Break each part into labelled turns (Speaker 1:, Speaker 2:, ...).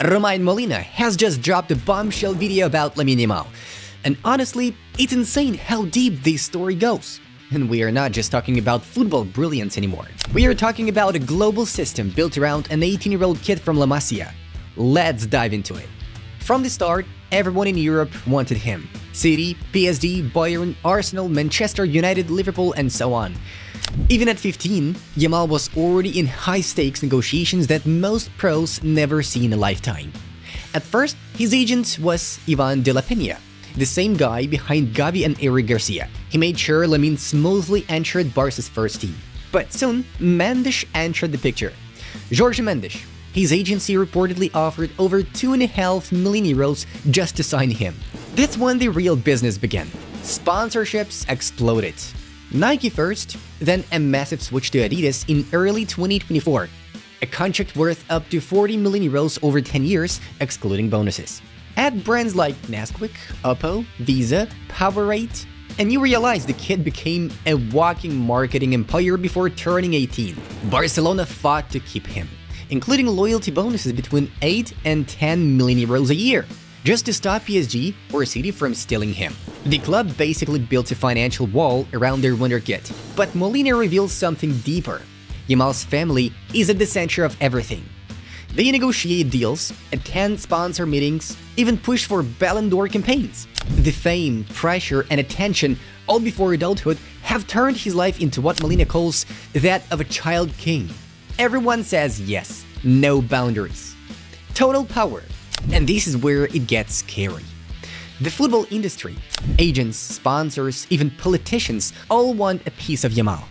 Speaker 1: Romain Molina has just dropped a bombshell video about Lamine Yamal. And honestly, it's insane how deep this story goes. And we are not just talking about football brilliance anymore. We are talking about a global system built around an 18-year-old kid from La Masia. Let's dive into it. From the start, everyone in Europe wanted him. City, PSG, Bayern, Arsenal, Manchester United, Liverpool, and so on. Even at 15, Yamal was already in high-stakes negotiations that most pros never see in a lifetime. At first, his agent was Ivan de la Peña, the same guy behind Xavi and Eric Garcia. He made sure Lamine smoothly entered Barca's first team. But soon, Mendes entered the picture. Jorge Mendes, his agency reportedly offered over 2.5 million euros just to sign him. That's when the real business began. Sponsorships exploded. Nike first, then a massive switch to Adidas in early 2024. A contract worth up to 40 million euros over 10 years, excluding bonuses. Add brands like Nesquik, Oppo, Visa, Powerade, and you realize the kid became a walking marketing empire before turning 18. Barcelona fought to keep him, including loyalty bonuses between 8 and 10 million euros a year, just to stop PSG or City from stealing him. The club basically built a financial wall around their wonderkid. But Molina reveals something deeper. Yamal's family is at the center of everything. They negotiate deals, attend sponsor meetings, even push for Ballon d'Or campaigns. The fame, pressure, and attention, all before adulthood, have turned his life into what Molina calls that of a child king. Everyone says yes, no boundaries. Total power. And this is where it gets scary. The football industry, agents, sponsors, even politicians all want a piece of Yamal.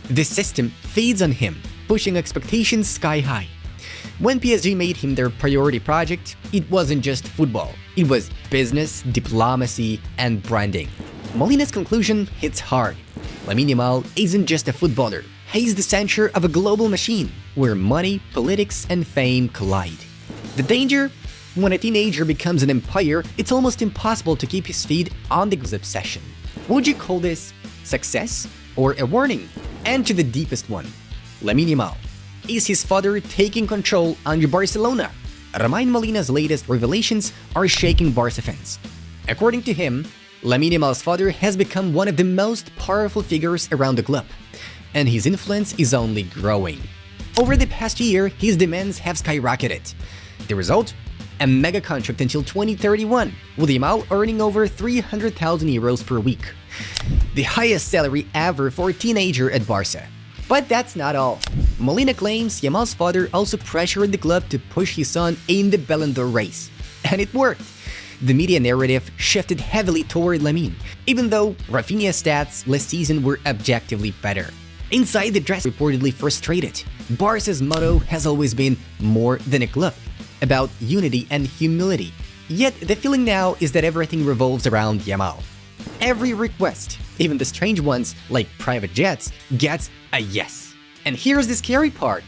Speaker 1: The system feeds on him, pushing expectations sky high. When PSG made him their priority project, it wasn't just football. It was business, diplomacy, and branding. Molina's conclusion hits hard. Lamine Yamal isn't just a footballer. He's the center of a global machine where money, politics, and fame collide. The danger? When a teenager becomes an empire, it's almost impossible to keep his feet on the obsession. Would you call this success or a warning? And to the deepest one, Lamine Yamal. Is his father taking control under Barcelona? Romain Molina's latest revelations are shaking Barca fans. According to him, Lamine Yamal's father has become one of the most powerful figures around the club, and his influence is only growing. Over the past year, his demands have skyrocketed. The result? A mega contract until 2031, with Yamal earning over 300,000 euros per week. The highest salary ever for a teenager at Barca. But that's not all. Molina claims Yamal's father also pressured the club to push his son in the Ballon d'Or race. And it worked. The media narrative shifted heavily toward Lamine, even though Raphinha's stats last season were objectively better. Inside the dressing room, reportedly frustrated. Barca's motto has always been more than a club, about unity and humility. Yet the feeling now is that everything revolves around Yamal. Every request, even the strange ones like private jets, gets a yes. And here's the scary part.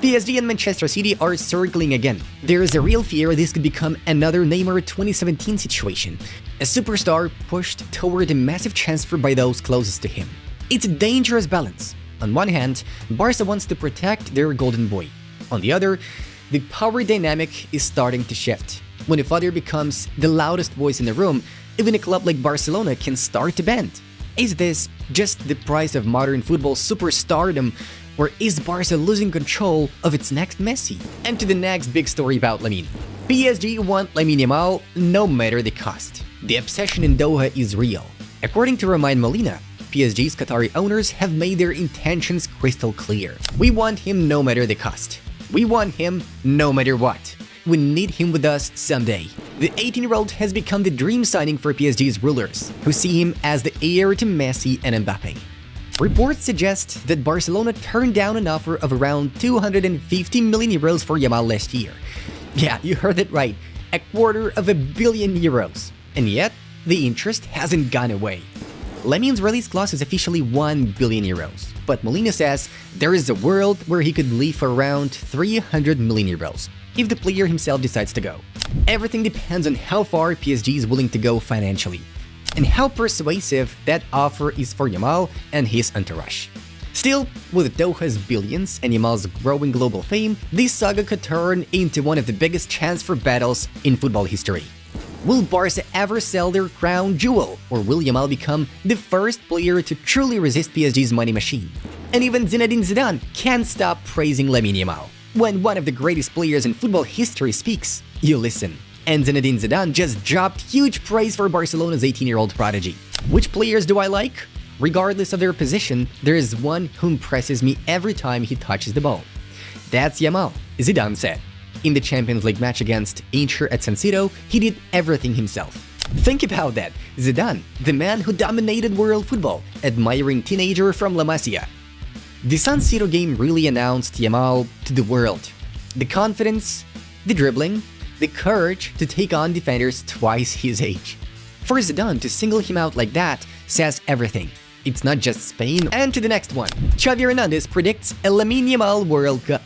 Speaker 1: PSG and Manchester City are circling again. There is a real fear this could become another Neymar 2017 situation. A superstar pushed toward a massive transfer by those closest to him. It's a dangerous balance. On one hand, Barca wants to protect their golden boy. On the other, the power dynamic is starting to shift. When a father becomes the loudest voice in the room, even a club like Barcelona can start to bend. Is this just the price of modern football superstardom, or is Barca losing control of its next Messi? And to the next big story about Lamine. PSG want Lamine Yamal no matter the cost. The obsession in Doha is real. According to Romain Molina, PSG's Qatari owners have made their intentions crystal clear. We want him no matter the cost. We want him no matter what. We need him with us someday. The 18-year-old has become the dream signing for PSG's rulers, who see him as the heir to Messi and Mbappe. Reports suggest that Barcelona turned down an offer of around 250 million euros for Yamal last year. Yeah, you heard it right, €250 million. And yet, the interest hasn't gone away. Lamine's release clause is officially €1 billion, but Molina says there is a world where he could leave for around €300 million if the player himself decides to go. Everything depends on how far PSG is willing to go financially, and how persuasive that offer is for Yamal and his entourage. Still, with Doha's billions and Yamal's growing global fame, this saga could turn into one of the biggest transfer battles in football history. Will Barca ever sell their crown jewel, or will Yamal become the first player to truly resist PSG's money machine? And even Zinedine Zidane can't stop praising Lamine Yamal. When one of the greatest players in football history speaks, you listen. And Zinedine Zidane just dropped huge praise for Barcelona's 18-year-old prodigy. Which players do I like? Regardless of their position, there is one who impresses me every time he touches the ball. That's Yamal, Zidane said. In the Champions League match against Inter at San Siro, he did everything himself. Think about that, Zidane, the man who dominated world football, admiring teenager from La Masia. The San Siro game really announced Yamal to the world. The confidence, the dribbling, the courage to take on defenders twice his age. For Zidane to single him out like that says everything. It's not just Spain. And to the next one. Xavi Hernandez predicts a Lamine Yamal World Cup.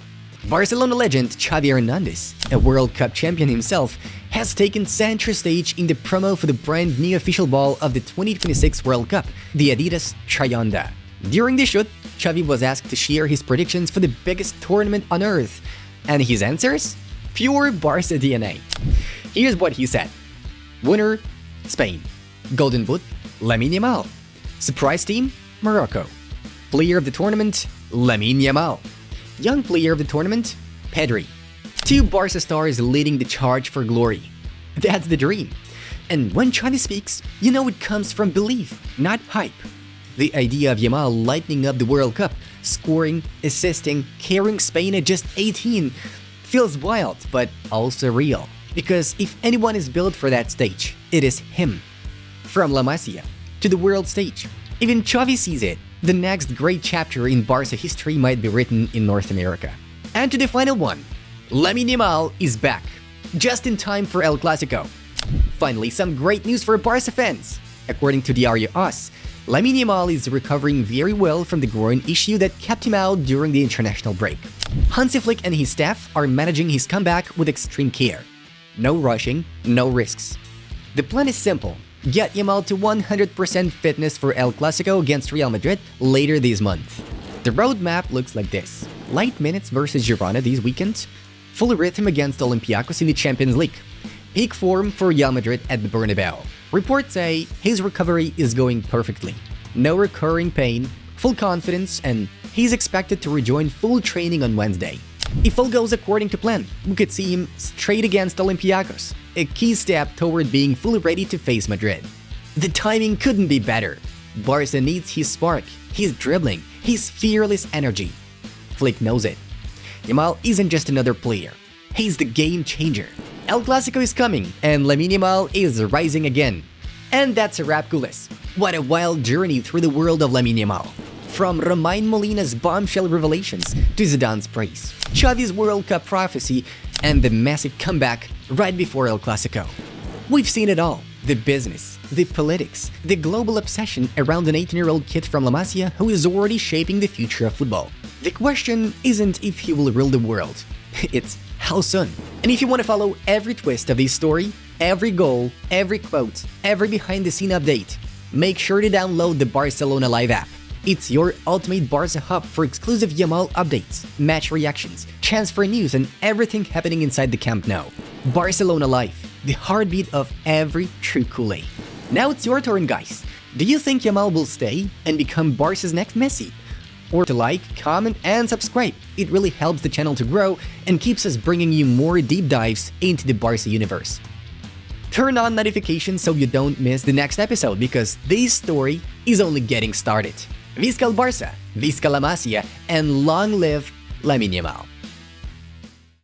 Speaker 1: Barcelona legend Xavi Hernandez, a World Cup champion himself, has taken center stage in the promo for the brand new official ball of the 2026 World Cup, the Adidas Trayonda. During the shoot, Xavi was asked to share his predictions for the biggest tournament on earth. And his answers? Pure Barca DNA. Here's what he said. Winner, Spain. Golden Boot, Lamine Yamal. Surprise team, Morocco. Player of the tournament, Lamine Yamal. Young player of the tournament, Pedri. Two Barca stars leading the charge for glory. That's the dream. And when Xavi speaks, you know it comes from belief, not hype. The idea of Yamal lighting up the World Cup, scoring, assisting, carrying Spain at just 18, feels wild, but also real. Because if anyone is built for that stage, it is him. From La Masia to the world stage, even Xavi sees it. The next great chapter in Barca history might be written in North America. And to the final one, Lamine Yamal is back, just in time for El Clasico. Finally, some great news for Barca fans. According to Diario AS, Lamine Yamal is recovering very well from the groin issue that kept him out during the international break. Hansi Flick and his staff are managing his comeback with extreme care. No rushing, no risks. The plan is simple. Get Yamal to 100% fitness for El Clasico against Real Madrid later this month. The roadmap looks like this. Light minutes versus Girona these weekends. Full rhythm against Olympiacos in the Champions League. Peak form for Real Madrid at the Bernabeu. Reports say his recovery is going perfectly. No recurring pain, full confidence, and he's expected to rejoin full training on Wednesday. If all goes according to plan, we could see him straight against Olympiacos, a key step toward being fully ready to face Madrid. The timing couldn't be better. Barca needs his spark, his dribbling, his fearless energy. Flick knows it. Yamal isn't just another player. He's the game changer. El Clasico is coming, and Lamine Yamal is rising again. And that's a wrap, Cules. What a wild journey through the world of Lamine Yamal. From Romain Molina's bombshell revelations to Zidane's praise, Xavi's World Cup prophecy, and the massive comeback right before El Clasico. We've seen it all. The business, the politics, the global obsession around an 18-year-old kid from La Masia who is already shaping the future of football. The question isn't if he will rule the world, it's how soon. And if you want to follow every twist of this story, every goal, every quote, every behind-the-scene update, make sure to download the Barcelona Live app. It's your ultimate Barca hub for exclusive Yamal updates, match reactions, transfer news, and everything happening inside the Camp Nou. Barcelona Live, the heartbeat of every true Culé. Now it's your turn, guys. Do you think Yamal will stay and become Barca's next Messi? Or to like, comment, and subscribe. It really helps the channel to grow and keeps us bringing you more deep dives into the Barca universe. Turn on notifications so you don't miss the next episode, because this story is only getting started. Visca el Barça, Visca la Masia, and long live Lamine Yamal.